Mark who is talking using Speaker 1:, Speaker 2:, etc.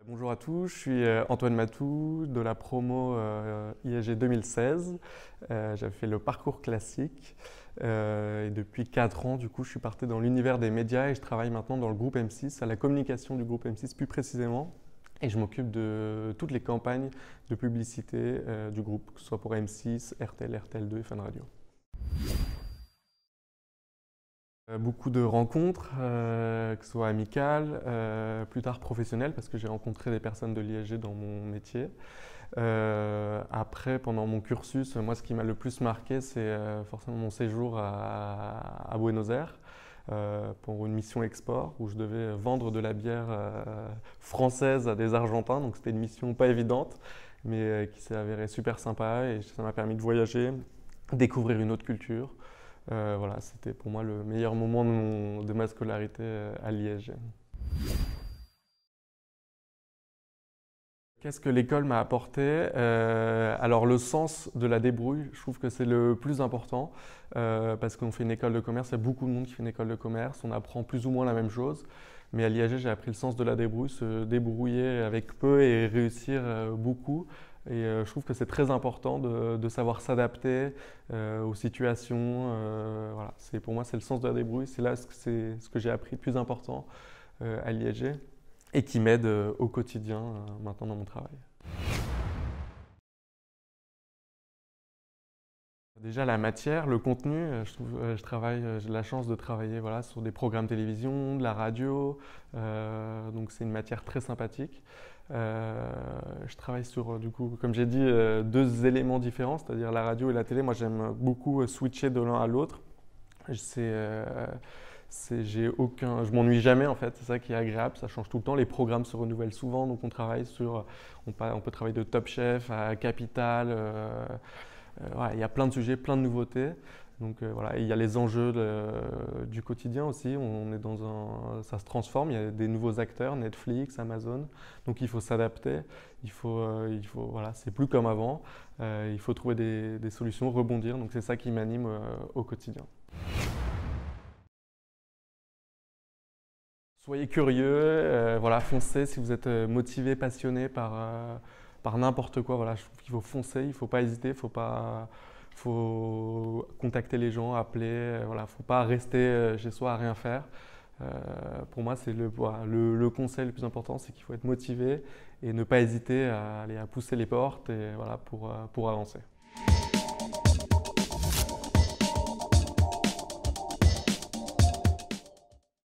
Speaker 1: Bonjour à tous, je suis Antoine Matou de la promo ISG 2016. J'avais fait le parcours classique et depuis 4 ans, du coup, je suis parti dans l'univers des médias et je travaille maintenant dans le groupe M6, à la communication du groupe M6 plus précisément. Et je m'occupe de toutes les campagnes de publicité du groupe, que ce soit pour M6, RTL, RTL2 et Fun Radio. Beaucoup de rencontres, que ce soit amicales, plus tard professionnelles, parce que j'ai rencontré des personnes de l'ISG dans mon métier. Après, pendant mon cursus, moi, ce qui m'a le plus marqué, c'est forcément mon séjour à Buenos Aires pour une mission export où je devais vendre de la bière française à des Argentins. Donc, c'était une mission pas évidente, mais qui s'est avérée super sympa et ça m'a permis de voyager, découvrir une autre culture. Voilà, c'était pour moi le meilleur moment de ma scolarité à l'ISG. Qu'est-ce que l'école m'a apporté? Alors le sens de la débrouille, je trouve que c'est le plus important parce qu'on fait une école de commerce, il y a beaucoup de monde qui fait une école de commerce, on apprend plus ou moins la même chose. Mais à l'IAG, j'ai appris le sens de la débrouille, se débrouiller avec peu et réussir beaucoup. Et je trouve que c'est très important de savoir s'adapter aux situations. Voilà. Pour moi, c'est le sens de la débrouille. C'est ce que j'ai appris de plus important à l'IAG et qui m'aide au quotidien maintenant dans mon travail. Déjà la matière, le contenu, j'ai la chance de travailler voilà, sur des programmes télévision, de la radio, donc c'est une matière très sympathique. Je travaille sur, du coup, comme j'ai dit, deux éléments différents, c'est-à-dire la radio et la télé. Moi j'aime beaucoup switcher de l'un à l'autre. Je m'ennuie jamais en fait, c'est ça qui est agréable, ça change tout le temps, les programmes se renouvellent souvent, donc on peut travailler de Top Chef à Capital, voilà, il y a plein de sujets, plein de nouveautés. Donc voilà, il y a les enjeux du quotidien aussi. Ça se transforme. Il y a des nouveaux acteurs, Netflix, Amazon. Donc il faut s'adapter. Voilà, c'est plus comme avant. Il faut trouver des solutions, rebondir. Donc c'est ça qui m'anime au quotidien. Soyez curieux, voilà, foncez si vous êtes motivé, passionné par n'importe quoi. Voilà, je trouve qu'il faut foncer, il ne faut pas hésiter, faut contacter les gens, appeler. Voilà, faut pas rester chez soi à rien faire. Pour moi, c'est voilà, le conseil le plus important, c'est qu'il faut être motivé et ne pas hésiter à pousser les portes et, voilà, pour avancer.